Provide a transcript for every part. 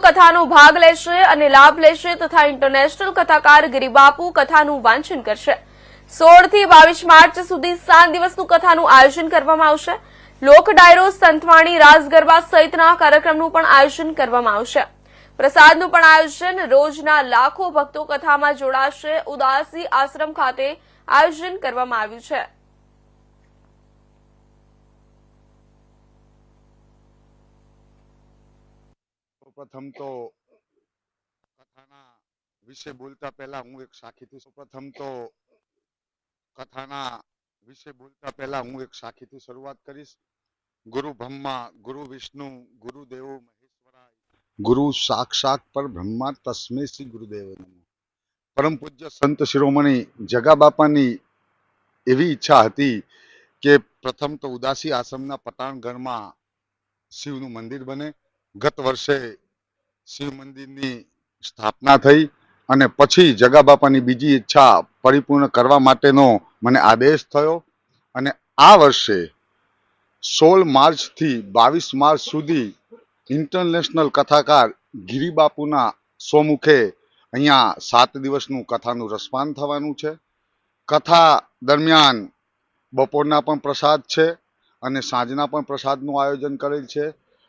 કથાનો ભાગ લેશે અને લાભ લેશે તથા ઇન્ટરનેશનલ કથાકાર ગિરિબાપુ કથાનું વાંચન કરશે। 16 થી 22 માર્ચ સુધી 7 દિવસનું કથાનું આયોજન કરવામાં આવશે। લોક ડાયરો, સંતવાણી, રાસ ગરબા સહિતના કાર્યક્રમનું પણ આયોજન કરવામાં આવશે। પ્રસાદનું પણ આયોજન, રોજના લાખો ભક્તો કથામાં જોડાશે। ઉદાસી આશ્રમ ખાતે આયોજન કરવામાં આવ્યું છે। પ્રથમ તો કથાના વિશે બોલતા પહેલા હું એક સાખીથી શરૂઆત કરીશ। ગુરુ બ્રહ્મા, ગુરુ વિષ્ણુ, ગુરુ દેવો મહેશ્વરાય, ગુરુ સાક્ષાત પર બ્રહ્મા તસ્મે શ્રી ગુરુદેવ નમઃ। પરમ પૂજ્ય સંત શિરોમણી જગા બાપાની એવી ઈચ્છા હતી કે પ્રથમ તો ઉદાસી આશ્રમના પટાણગઢમાં શિવનું મંદિર બને। ગત વર્ષે શિવ મંદિરની સ્થાપના થઈ અને પછી જગા બાપાની બીજી ઈચ્છા પરિપૂર્ણ કરવા માટેનો મને આદેશ થયો અને આ વર્ષે 16 માર્ચથી 22 માર્ચ સુધી ઇન્ટરનેશનલ કથાકાર ગિરિબાપુના સ્વમુખે અહીંયા 7 દિવસનું કથાનું રસપાન થવાનું છે। કથા દરમિયાન બપોરના પણ પ્રસાદ છે અને સાંજના પણ પ્રસાદનું આયોજન કરેલ છે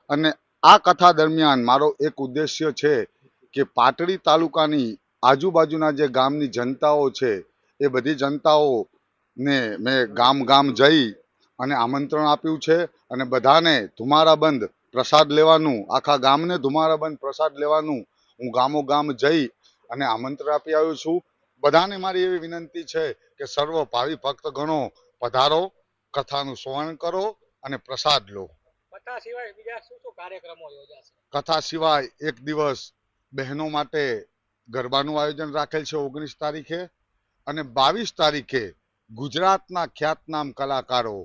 અને આ કથા દરમિયાન મારો એક ઉદ્દેશ્ય છે કે પાટડી તાલુકાની આજુબાજુના જે ગામની જનતાઓ છે એ બધી જનતાઓને મેં ગામ જઈ અને આમંત્રણ આપ્યું છે અને બધાને ધુમારાબંધ પ્રસાદ લેવાનું, આખા ગામને ધુમારાબંધ પ્રસાદ લેવાનું હું ગામ જઈ અને આમંત્રણ આપી આવ્યો છું। બધાને મારી એવી વિનંતી છે કે સર્વ ભાવિ ભક્તગણો પધારો, કથાનું શ્રવણ કરો અને પ્રસાદ લો। કથા સિવાય બીજા શું કાર્યક્રમો યોજાશે? કથા સિવાય એક દિવસ બહેનો માટે ગરબાનું આયોજન રાખેલ છે 19 તારીખે અને 22 તારીખે ગુજરાતના ખ્યાતનામ કલાકારો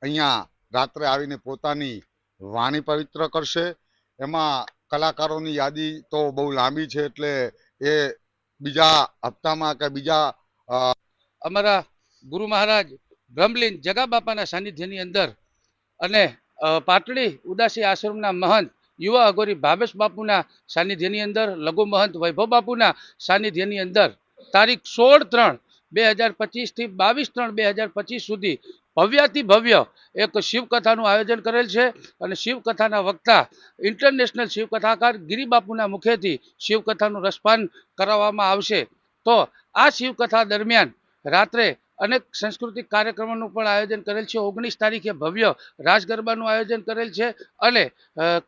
અહીંયા રાત્રે આવીને પોતાની વાણી પવિત્ર કરશે। એમાં કલાકારોની યાદી તો બહુ લાંબી છે એટલે એ બીજા હપ્તામાં કે બીજા અમારા ગુરુ મહારાજ બ્રહ્મલીન જગા બાપાના સાનિધ્યની અંદર અને પાટડી ઉદાસી આશ્રમના મહંત યુવા અઘોરી ભાવેશ બાપુના સાનિધ્યની અંદર, લઘુ મહંત વૈભવ બાપુના સાનિધ્યની અંદર તારીખ 16/3/2025 થી 22/3/2025 સુધી ભવ્યાતિ ભવ્ય એક શિવકથાનું આયોજન કરેલ છે અને શિવકથાના વક્તા ઇન્ટરનેશનલ શિવકથાકાર ગિરિબાપુના મુખેથી શિવકથાનું રસપાન કરાવવામાં આવશે। તો આ શિવકથા દરમિયાન રાત્રે અનેક સાંસ્કૃતિક કાર્યક્રમોનું પણ આયોજન કરેલ છે। 19 તારીખે ભવ્ય રાસ ગરબાનું આયોજન કરેલ છે અને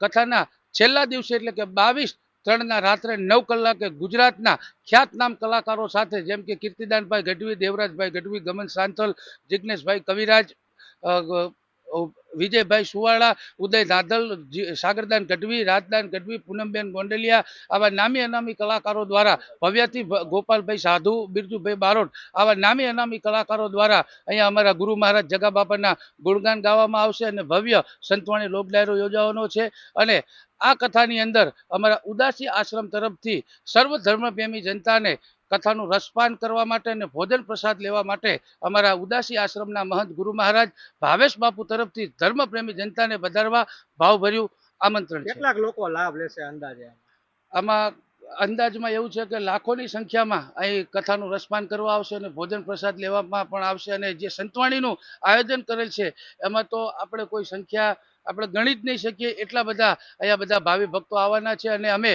કથાના છેલ્લા દિવસે એટલે કે 22/3 રાત્રે 9 કલાકે ગુજરાતના ખ્યાતનામ કલાકારો સાથે જેમ કે કીર્તિદાનભાઈ ગઢવી, દેવરાજભાઈ ગઢવી, ગમન સાંથલ, જિજ્ઞેશભાઈ કવિરાજ, વિજયભાઈ સુવાળા, ઉદય નાદલ, સાગરદાન ગઢવી, રાજદાન ગઢવી, પૂનમબેન ગોંડલિયા આવા નામી અનામી કલાકારો દ્વારા ભવ્યાથી ગોપાલભાઈ સાધુ, બિરજુભાઈ બારોટ આવા નામી અનામી કલાકારો દ્વારા અહીંયા અમારા ગુરુ મહારાજ જગા બાપાના ગુણગાન ગાવામાં આવશે અને ભવ્ય સંતવાણી લોક ડાયરો યોજાવાનો છે। અને આ કથાની અંદર અમારા ઉદાસી આશ્રમ તરફથી સર્વ ધર્મપ્રેમી જનતાને કથાનું રસપાન કરવા માટે અને ભોજન પ્રસાદ લેવા માટે અમારા ઉદાસી આશ્રમના મહંત ગુરુ મહારાજ ભાવેશ બાપુ તરફથી ધર્મપ્રેમી જનતાને વધારવા ભાવભર્યું આમંત્રણ છે। કેટલાક લોકો લાભ લેશે અંદાજે? આમાં અંદાજમાં એવું છે કે લાખોની સંખ્યામાં અહીં કથાનું રસપાન કરવા આવશે અને ભોજન પ્રસાદ લેવામાં પણ આવશે અને જે સંતવાણીનું આયોજન કરેલ છે એમાં તો આપણે કોઈ સંખ્યા આપણે ગણી જ નહીં શકીએ એટલા બધા અહીંયા બધા ભાવિ ભક્તો આવવાના છે અને અમે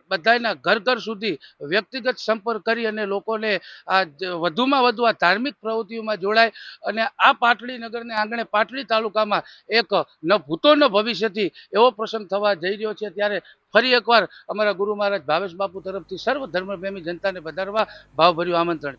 બધાના ઘર સુધી વ્યક્તિગત સંપર્ક કરી અને લોકોને આ વધુમાં વધુ આ ધાર્મિક પ્રવૃત્તિઓમાં જોડાય અને આ પાટડી નગરને આંગણે પાટડી તાલુકામાં એક ન ભૂતો ન ભવિષ્યથી એવો પ્રસંગ થવા જઈ રહ્યો છે। ત્યારે ફરી એકવાર અમારા ગુરુ મહારાજ ભાવેશ બાપુ તરફથી સર્વ ધર્મપ્રેમી જનતાને વધારવા ભાવભર્યું આમંત્રણ।